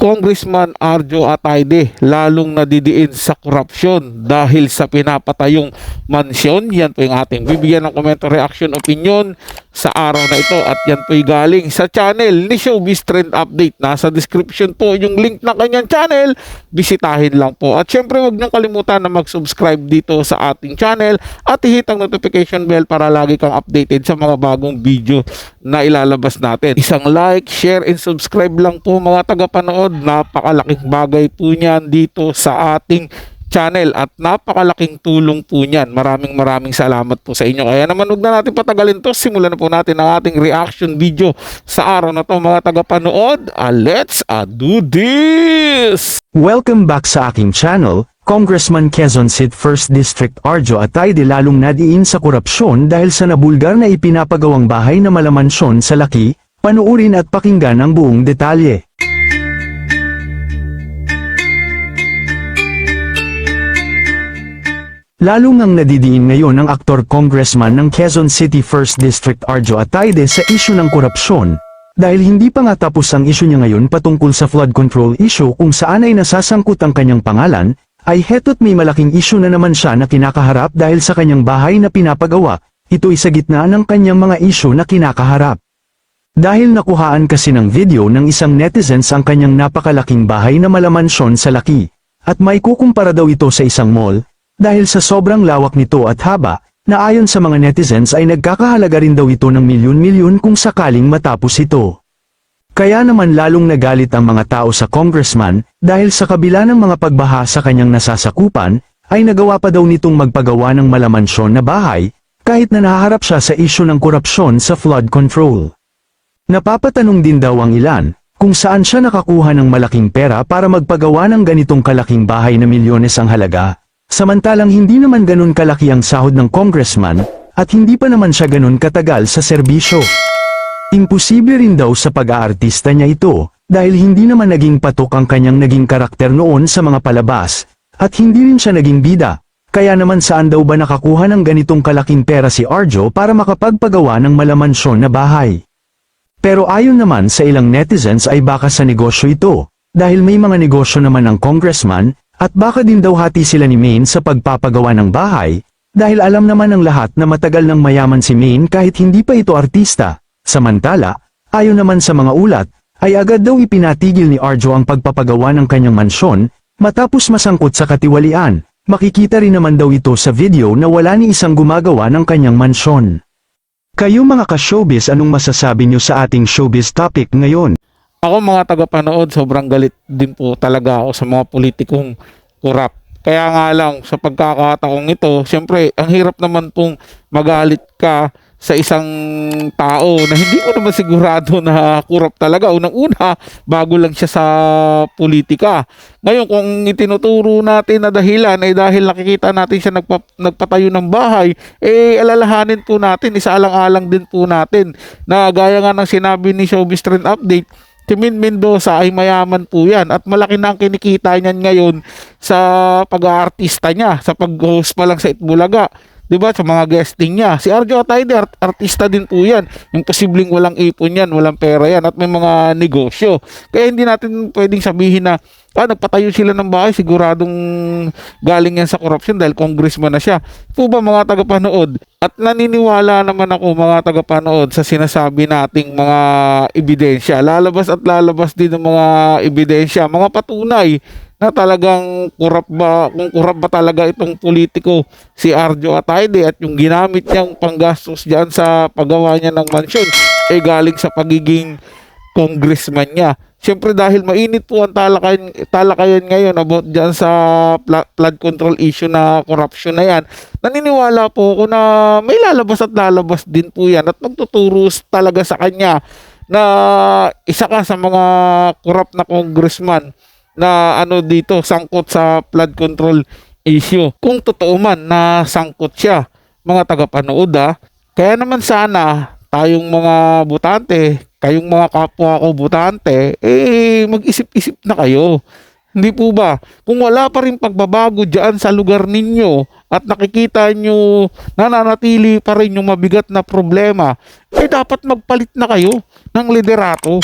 Congressman Arjo Atayde lalong nadidiin sa korupsyon dahil sa pinapatayong mansyon. Yan po yung ating bibigyan ng komento, reaction, opinion sa araw na ito, at yan po yung galing sa channel ni Showbiz Trend Update. Nasa description po yung link ng kanyang channel, bisitahin lang po. At syempre huwag niyong kalimutan na mag-subscribe dito sa ating channel at i-hit ang notification bell para lagi kang updated sa mga bagong video na ilalabas natin. Isang like, share, and subscribe lang po mga tagapanood. Napakalaking bagay po niyan dito sa ating channel at napakalaking tulong po niyan. Maraming salamat po sa inyo. Kaya naman huwag na natin patagalin to. Simulan na po natin ang ating reaction video sa araw na to mga tagapanood. Let's do this! Welcome back sa aking channel. Congressman Quezon City 1st District Arjo Atayde lalong nadiin sa korupsyon dahil sa nabulgar na ipinapagawang bahay na malamansyon sa Laki. Panuurin at pakinggan ang buong detalye. Lalo ngang nadidiin ngayon ang aktor congressman ng Quezon City 1st District Arjo Atayde sa isyu ng korupsyon. Dahil hindi pa nga tapos ang isyu niya ngayon patungkol sa flood control issue kung saan ay nasasangkot ang kanyang pangalan, ay heto't may malaking isyu na naman siya na kinakaharap dahil sa kanyang bahay na pinapagawa. Ito'y sa gitna ng kanyang mga isyu na kinakaharap. Dahil nakuhaan kasi ng video ng isang netizens ang kanyang napakalaking bahay na malamansyon sa Laki, at may kukumpara daw ito sa isang mall, dahil sa sobrang lawak nito at haba, na ayon sa mga netizens ay nagkakahalaga rin daw ito ng milyon-milyon kung sakaling matapos ito. Kaya naman lalong nagalit ang mga tao sa congressman, dahil sa kabila ng mga pagbaha sa kanyang nasasakupan, ay nagawa pa daw nitong magpagawa ng malamansyon na bahay, kahit na nahaharap siya sa isyu ng korupsyon sa flood control. Napapatanong din daw ang ilan, kung saan siya nakakuha ng malaking pera para magpagawa ng ganitong kalaking bahay na milyones ang halaga, samantalang hindi naman ganun kalaki ang sahod ng congressman, at hindi pa naman siya ganun katagal sa serbisyo. Imposible rin daw sa pag-aartista niya ito, dahil hindi naman naging patok ang kanyang naging karakter noon sa mga palabas, at hindi rin siya naging bida, kaya naman saan daw ba nakakuha ng ganitong kalaking pera si Arjo para makapagpagawa ng malamansyon na bahay. Pero ayon naman sa ilang netizens ay baka sa negosyo ito, dahil may mga negosyo naman ang congressman, at baka din daw hati sila ni Maine sa pagpapagawa ng bahay, dahil alam naman ng lahat na matagal nang mayaman si Maine kahit hindi pa ito artista. Samantala, ayon naman sa mga ulat, ay agad daw ipinatigil ni Arjo ang pagpapagawa ng kanyang mansyon, matapos masangkot sa katiwalian. Makikita rin naman daw ito sa video na wala ni isang gumagawa ng kanyang mansyon. Kayo mga ka-showbiz, anong masasabi nyo sa ating showbiz topic ngayon? Ako mga tagapanood, sobrang galit din po talaga ako sa mga politikong korap. Kaya nga lang, sa pagkakataong ito, siyempre, ang hirap naman pong magalit ka sa isang tao na hindi ko naman sigurado na korap talaga. Unang-una, bago lang siya sa politika. Ngayon, kung itinuturo natin na dahilan ay dahil nakikita natin siya nagpatayo ng bahay, alalahanin po natin, isaalang-alang din po natin na gaya nga ng sinabi ni Showbiz Trend Update, si Min Mendoza ay mayaman po yan at malaki na ang kinikita niyan ngayon sa pag-aartista niya, sa pag-host pa lang sa Itbulaga. Diba? Sa mga guesting niya. Si Arjo Atayde, artista din po yan. Imposibleng walang ipon yan, walang pera yan, at may mga negosyo. Kaya hindi natin pwedeng sabihin na nagpatayo sila ng bahay, siguradong galing yan sa korupsyon dahil congressman na siya. Po ba mga tagapanood? At naniniwala naman ako mga tagapanood sa sinasabi nating mga ebidensya. Lalabas at lalabas din ng mga ebidensya, mga patunay na talagang kung kurap ba talaga itong politiko si Arjo Atayde at yung ginamit niyang panggastos diyan sa paggawa niya ng mansyon ay galing sa pagiging congressman niya. Siyempre dahil mainit po ang talakayan ngayon about diyan sa flood control issue na corruption na yan, naniniwala po ako na may lalabas at lalabas din po yan at magtuturo talaga sa kanya na isa ka sa mga korap na congressman na dito sangkot sa flood control issue. Kung totoo man na sangkot siya, mga tagapanood kaya naman sana tayong mga botante, kayong mga kapwa ko botante, mag-isip-isip na kayo. Hindi po ba? Kung wala pa rin pagbabago dyan sa lugar ninyo at nakikita nyo nananatili pa rin yung mabigat na problema, dapat magpalit na kayo ng liderato.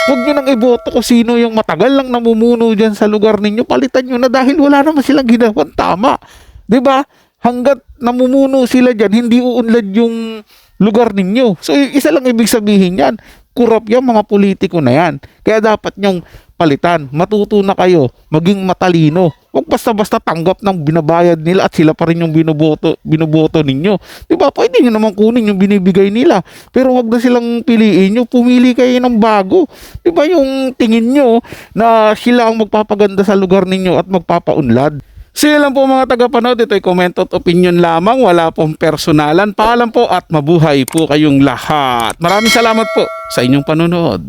Huwag nyo nang iboto kung sino yung matagal lang namumuno dyan sa lugar ninyo. Palitan nyo na dahil wala naman silang ginawang tama. 'Di ba? Hanggat namumuno sila dyan, hindi uunlad yung lugar ninyo. So, isa lang ibig sabihin yan. Kurap yung mga politiko na yan. Kaya dapat nyong palitan. Matuto na kayo. Maging matalino. Huwag basta-basta tanggap ng binabayad nila at sila pa rin yung binoboto ninyo. Diba? Pwede nyo naman kunin yung binibigay nila. Pero wag na silang piliin nyo. Pumili kayo ng bago. Diba yung tingin nyo na sila ang magpapaganda sa lugar ninyo at magpapaunlad? So yun lang po mga tagapanood, ito'y comment at opinion lamang, wala pong personalan. Paalam po at mabuhay po kayong lahat. Maraming salamat po sa inyong panonood.